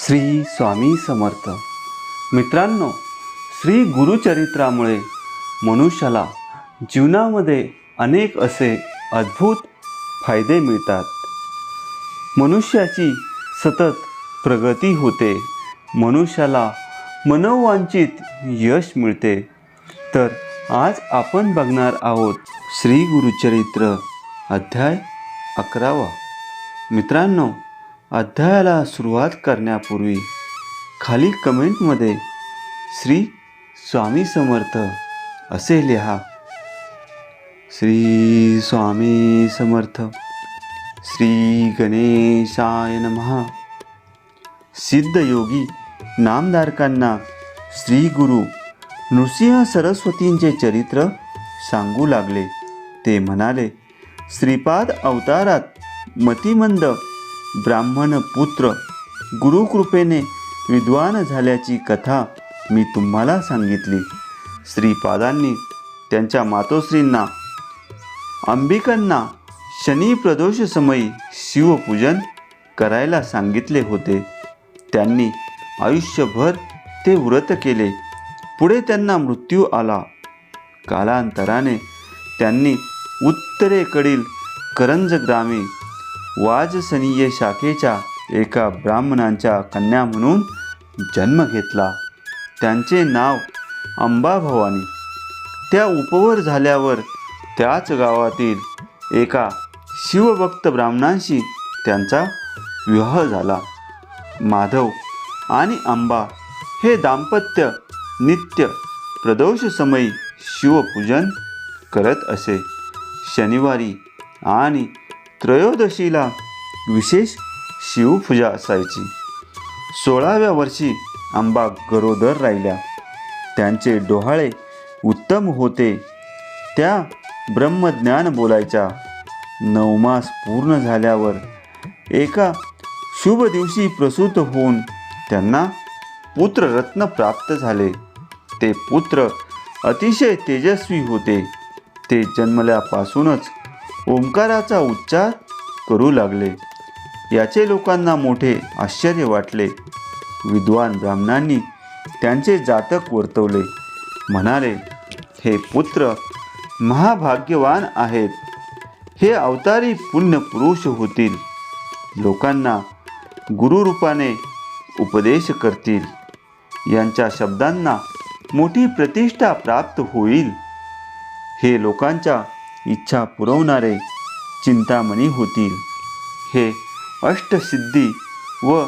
श्री स्वामी समर्थ. मित्रांनो, श्री गुरुचरित्रामुळे मनुष्याला जीवनामध्ये अनेक असे अद्भुत फायदे मिळतात. मनुष्याची सतत प्रगती होते, मनुष्याला मनोवांछित यश मिळते. तर आज आपण बघणार आहोत श्री गुरुचरित्र अध्याय 11. मित्रांनो, अध्यायाला सुरुवात करण्यापूर्वी खाली कमेंटमध्ये श्री स्वामी समर्थ असे लिहा. श्री स्वामी समर्थ. श्री गणेशाय नमः. सिद्धयोगी नामधारकांना श्री गुरु नृसिंह सरस्वतींचे चरित्र सांगू लागले. ते म्हणाले, श्रीपाद अवतारात मतिमंद ब्राह्मण पुत्र गुरुकृपेने विद्वान झाल्याची कथा मी तुम्हाला सांगितली. श्रीपादांनी त्यांच्या मातोश्रींना अंबिकांना शनी प्रदोष समयी शिवपूजन करायला सांगितले होते. त्यांनी आयुष्यभर ते व्रत केले. पुढे त्यांना मृत्यू आला. कालांतराने त्यांनी उत्तरेकडील करंज ग्रामी वाजसनीय शाखेच्या एका ब्राह्मणांच्या कन्या म्हणून जन्म घेतला. त्यांचे नाव अंबाभवानी. त्या उपवर झाल्यावर त्याच गावातील एका शिवभक्त ब्राह्मणांशी त्यांचा विवाह झाला. माधव आणि अंबा हे दाम्पत्य नित्य प्रदोष समयी शिवपूजन करत असे. शनिवारी आणि त्रयोदशीला विशेष शिवपूजा असायची. 16व्या वर्षी अंबा गरोदर राहिल्या. त्यांचे डोहाळे उत्तम होते. त्या ब्रह्मज्ञान बोलायच्या. 9 मास पूर्ण झाल्यावर एका शुभ दिवशी प्रसूत होऊन त्यांना पुत्ररत्न प्राप्त झाले. ते पुत्र अतिशय तेजस्वी होते. ते जन्मल्यापासूनच ओंकाराचा उच्चार करू लागले. याचे लोकांना मोठे आश्चर्य वाटले. विद्वान ब्राह्मणांनी त्यांचे जातक वर्तवले. म्हणाले, हे पुत्र महाभाग्यवान आहेत. हे अवतारी पुण्यपुरुष होतील. लोकांना गुरुरूपाने उपदेश करतील. यांच्या शब्दांना मोठी प्रतिष्ठा प्राप्त होईल. हे लोकांच्या इच्छा पुरवणारे चिंतामणी होतील. हे अष्टसिद्धी व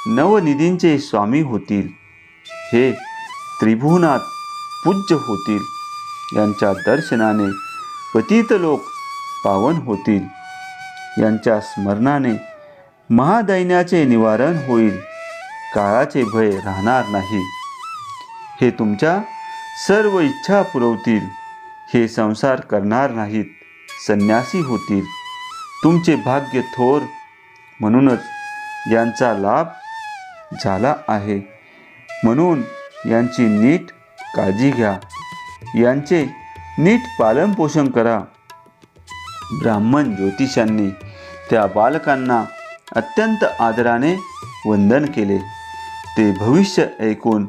नवनिधींचे स्वामी होतील. हे त्रिभुवनात पूज्य होतील. यांच्या दर्शनाने पतित लोक पावन होतील. यांच्या स्मरणाने महादैन्याचे निवारण होईल. काळाचे भय राहणार नाही. हे तुमच्या सर्व इच्छा पुरवतील. हे संसार करणार नाहीत, संन्यासी होतील. तुमचे भाग्य थोर, म्हणूनच यांचा लाभ झाला आहे. म्हणून यांची नीट काळजी घ्या. यांचे नीट पालनपोषण करा. ब्राह्मण ज्योतिषांनी त्या बालकांना अत्यंत आदराने वंदन केले. ते भविष्य ऐकून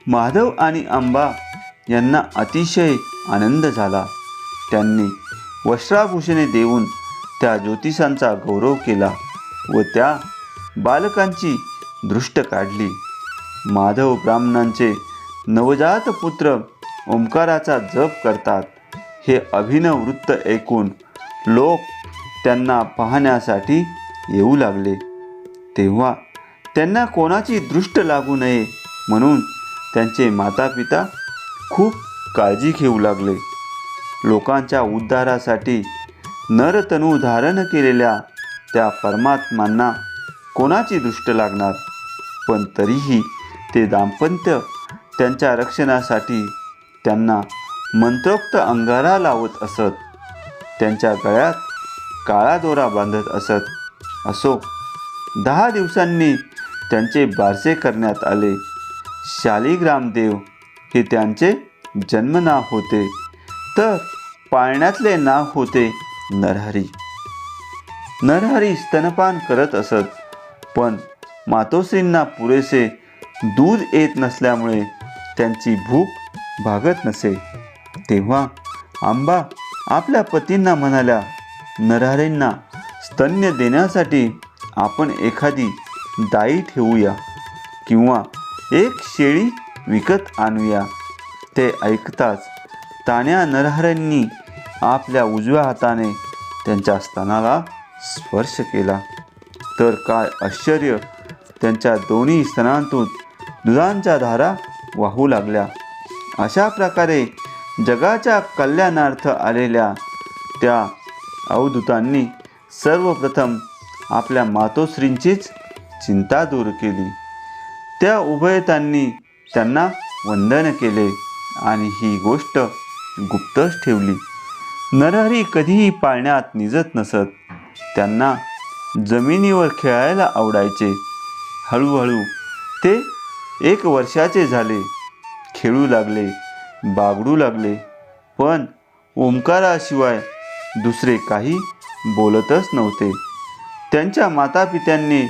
माधव आणि अंबा यांना अतिशय आनंद झाला. त्यांनी वस्त्राभूषणे देऊन त्या ज्योतिषांचा गौरव केला व त्या बालकांची दृष्ट काढली. माधव ब्राह्मणांचे नवजात पुत्र ओंकाराचा जप करतात. हे अभिनव वृत्त ऐकून लोक त्यांना पाहण्यासाठी येऊ लागले. तेव्हा त्यांना कोणाची दृष्ट लागू नये म्हणून त्यांचे मातापिता खूप काळजी घेऊ लागले. लोकांच्या उद्धारासाठी नरतनू धारण केलेल्या त्या परमात्मांना कोणाची दृष्ट लागणार. पण तरीही ते दाम्पत्य त्यांच्या रक्षणासाठी त्यांना मंत्रोक्त अंगारा लावत असत. त्यांच्या गळ्यात काळा दोरा बांधत असत. असो, 10 दिवसांनी त्यांचे बारसे करण्यात आले. शालिग्रामदेव हे त्यांचे जन्मनाव होते. तर पाळण्यातले नाव होते नरहरी. नरहरी स्तनपान करत असत. पण मातोश्रींना पुरेसे दूध येत नसल्यामुळे त्यांची भूक भागत नसे. तेव्हा आंबा आपल्या पतींना म्हणाल्या, नरहरींना स्तन्य देण्यासाठी आपण एखादी दाई ठेवूया किंवा एक शेळी विकत आणूया. ते ऐकताच तान्ह्या नरहरींनी आपल्या उजव्या हाताने त्यांच्या स्तनाला स्पर्श केला. तर काय आश्चर्य, त्यांच्या दोन्ही स्तनांतून दुधांच्या धारा वाहू लागल्या. अशा प्रकारे जगाच्या कल्याणार्थ आलेल्या त्या अवधूतांनी सर्वप्रथम आपल्या मातोश्रींचीच चिंता दूर केली. त्या उभयतांनी त्यांना वंदन केले आणि ही गोष्ट गुप्तच ठेवली. नरहरी कधीही पाळण्यात निजत नसत. त्यांना जमिनीवर खेळायला आवडायचे. हळूहळू ते 1 वर्षाचे झाले. खेळू लागले, बागडू लागले, पण ओंकाराशिवाय दुसरे काही बोलतच नव्हते. त्यांच्या मातापित्यांनी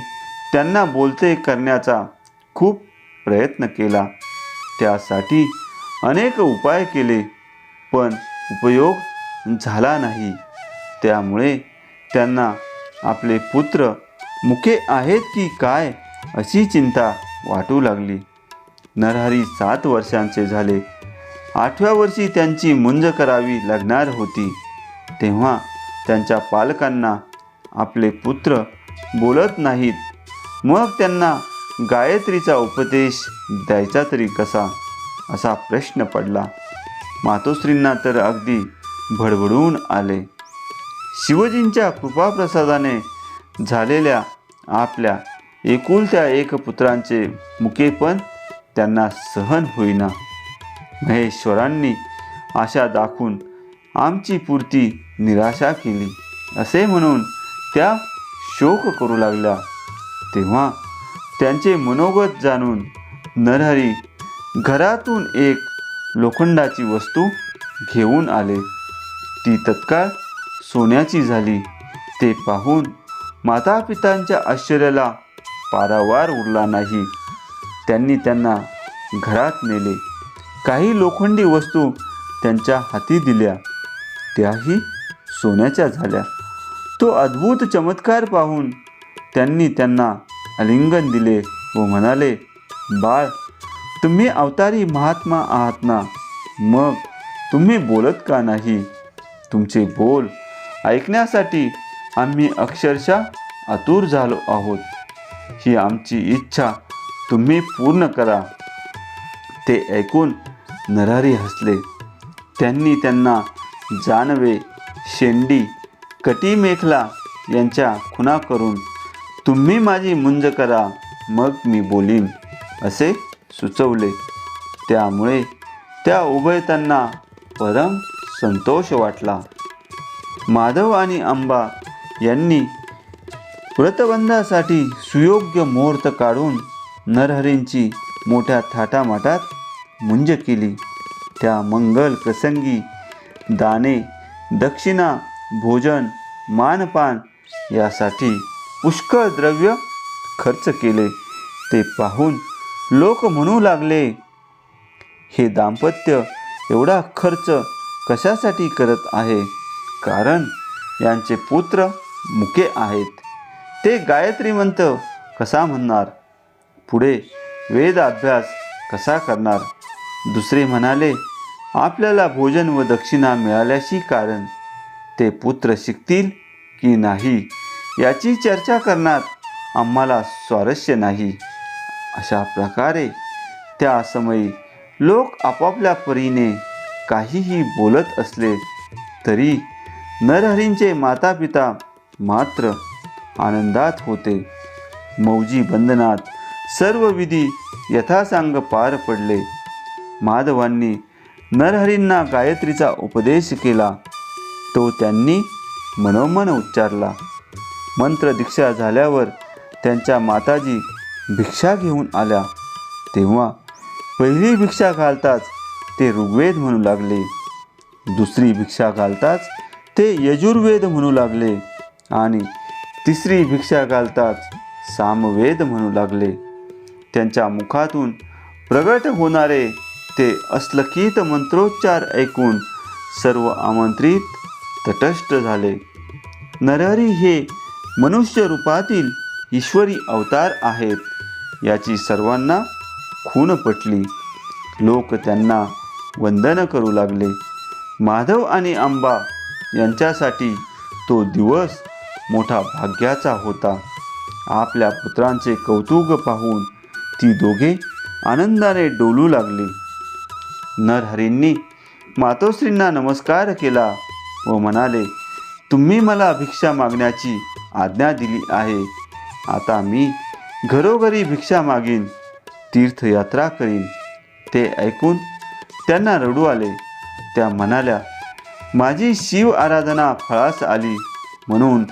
त्यांना बोलते करण्याचा खूप प्रयत्न केला. त्यासाठी अनेक उपाय केले, पण उपयोग झाला नाही. त्यामुळे त्यांना आपले पुत्र मुके आहेत की काय अशी चिंता वाटू लागली. नरहरी 7 वर्षांचे झाले. 8व्या वर्षी त्यांची मुंज करावी लागणार होती. तेव्हा त्यांच्या पालकांना आपले पुत्र बोलत नाहीत, मग त्यांना गायत्रीचा उपदेश द्यायचा तरी कसा, असा प्रश्न पडला. मातोश्रींना तर अगदी भडभडून आले. शिवजींच्या कृपाप्रसादाने झालेल्या आपल्या एकुलत्या एक पुत्रांचे मुकेपण त्यांना सहन होईना. महेश्वरांनी आशा दाखवून आमची पुरती निराशा केली असे म्हणून त्या शोक करू लागल्या. तेव्हा त्यांचे मनोगत जाणून नरहरी घरातून एक लोखंडाची वस्तू घेऊन आले. ती तत्काळ सोन्याची झाली. ते पाहून मातापितांच्या आश्चर्याला पारावार उरला नाही. त्यांनी त्यांना घरात नेले. काही लोखंडी वस्तू त्यांच्या हाती दिल्या, त्याही सोन्याच्या झाल्या. तो अद्भुत चमत्कार पाहून त्यांनी त्यांना आलिंगन दिले व म्हणाले, बाळ, तुम्ही अवतारी महात्मा आहात ना, मग तुम्ही बोलत का नाही? तुमचे बोल ऐकण्यासाठी आम्ही अक्षरशः आतुर झालो आहोत. ही आमची इच्छा तुम्ही पूर्ण करा. ते ऐकून नरहरी हसले. त्यांनी त्यांना जानवे, शेंडी, कटीमेखला यांच्या खुणा करून तुम्ही माझी मुंज करा, मग मी बोलीन असे सुचवले. त्यामुळे त्या उभयतांना परम संतोष वाटला. माधव आणि अंबा यांनी व्रतबंधासाठी सुयोग्य मुहूर्त काढून नरहरींची मोठ्या थाटामाटात मुंज केली. त्या मंगल प्रसंगी दाने, दक्षिणा, भोजन, मानपान यासाठी पुष्कळ द्रव्य खर्च केले. ते पाहून लोक म्हणू लागले, हे दाम्पत्य एवढा खर्च कशासाठी करत आहे? कारण यांचे पुत्र मुके आहेत. ते गायत्री मंत्र कसा म्हणणार? पुढे वेद अभ्यास कसा करणार? दुसरे म्हणाले, आपल्याला भोजन व दक्षिणा मिळाल्याशी कारण ते पुत्र शिकतील की नाही याची चर्चा करण्यात आम्हाला स्वारस्य नाही. अशा प्रकारे त्या समयी लोक आपापल्या परीने काहीही बोलत असले तरी नरहरींचे मातापिता मात्र आनंदात होते. मौजी बंधनात सर्व विधी यथासांग पार पडले. माधवांनी नरहरींना गायत्रीचा उपदेश केला. तो त्यांनी मनोमन उच्चारला. मंत्रदीक्षा झाल्यावर त्यांच्या माताजी भिक्षा घेऊन आल्या. तेव्हा पहिली भिक्षा घालताच ते ऋग्वेद म्हणू लागले. दुसरी भिक्षा घालताच ते यजुर्वेद म्हणू लागले आणि तिसरी भिक्षा घालताच सामवेद म्हणू लागले. त्यांच्या मुखातून प्रगट होणारे ते अस्लकित मंत्रोच्चार ऐकून सर्व आमंत्रित तटस्थ झाले. नरहरी हे मनुष्य रूपातील ईश्वरी अवतार आहेत याची सर्वांना खूण पटली. लोक त्यांना वंदन करू लागले. माधव आणि अंबा यांच्यासाठी तो दिवस मोठा भाग्याचा होता. आपल्या पुत्रांचे कौतुक पाहून ती दोघे आनंदाने डोलू लागली. नरहरींनी मातोश्रींना नमस्कार केला व म्हणाले, तुम्ही मला भिक्षा मागण्याची आज्ञा दिली आहे. आता मी घरोघरी भिक्षा मागीन, तीर्थयात्रा करीन. ते ऐकून त्यांना रडू आले. त्या म्हणाल्या, माझी शिव आराधना फळास आली म्हणून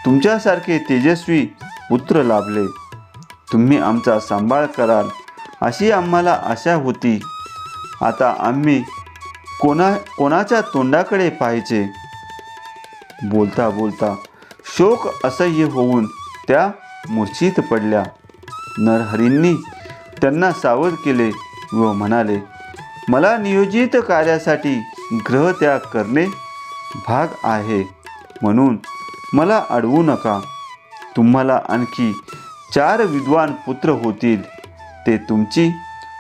तुमच्यासारखे तेजस्वी पुत्र लाभले. तुम्ही आमचा सांभाळ कराल अशी आम्हाला आशा होती. आता आम्ही कोणाच्या तोंडाकडे पाहायचे. बोलता बोलता शोक असह्य होऊन त्या मूर्छित पडल्या. नरहरींनी त्यांना सावध केले व म्हणाले, मला नियोजित कार्यासाठी ग्रहत्याग करणे भाग आहे म्हणून मला अडवू नका. तुम्हाला आणखी 4 विद्वान पुत्र होतील. ते तुमची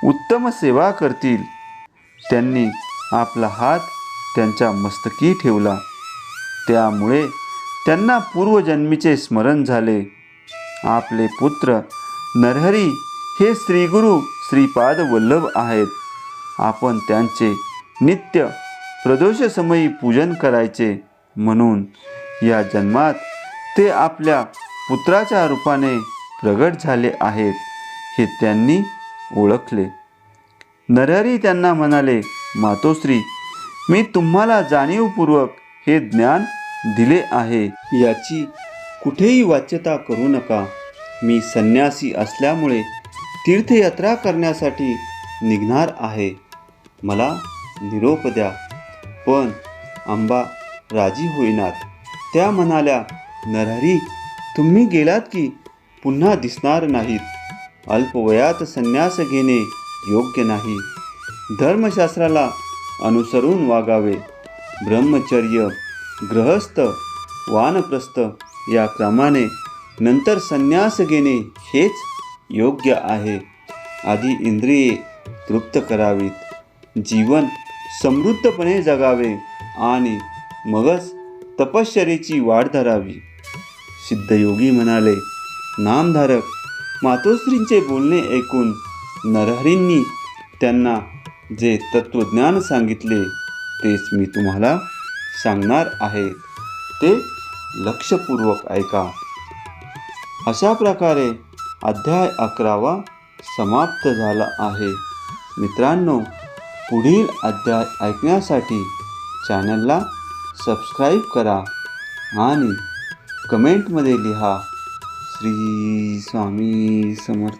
उत्तम सेवा करतील. त्यांनी आपला हात त्यांच्या मस्तकी ठेवला. त्यामुळे त्यांना पूर्वजन्मीचे स्मरण झाले. आपले पुत्र नरहरी हे श्रीगुरु श्रीपाद वल्लभ आहेत. आपण त्यांचे नित्य प्रदोषसमयी पूजन करायचे म्हणून या जन्मात ते आपल्या पुत्राच्या रूपाने प्रगट झाले आहेत हे त्यांनी ओळखले. नरहरी त्यांना म्हणाले, मातोश्री, मी तुम्हाला जाणीवपूर्वक हे ज्ञान दिले आहे. याची कुठेही वाच्यता करू नका. मी संन्यासी असल्यामुळे तीर्थयात्रा करण्यासाठी निघणार आहे. मला निरोप द्या. पण अंबा राजी होईनात. त्या म्हणाल्या, नरहरी, तुम्ही गेलात की पुन्हा दिसणार नाहीत. अल्पवयात संन्यास घेणे योग्य नाही. धर्मशास्त्राला अनुसरून वागावे. ब्रह्मचर्य, गृहस्थ, वानप्रस्थ या क्रमाने नंतर संन्यास घेणे हेच योग्य आहे. आधी इंद्रिये तृप्त करावीत, जीवन समृद्धपणे जगावे आणि मगच तपश्चर्येची वाढ धरावी. सिद्धयोगी म्हणाले, नामधारक मातोश्रींचे बोलणे ऐकून नरहरींनी त्यांना जे तत्वज्ञान सांगितले तेच मी तुम्हाला सांगणार आहे. ते लक्षपूर्वक ऐका. अशा प्रकारे अध्याय 11वा समाप्त झाला आहे. मित्रांनो, पुढील अध्याय ऐकण्यासाठी चॅनलला सबस्क्राईब करा आणि कमेंटमध्ये लिहा. श्री स्वामी समर्थ.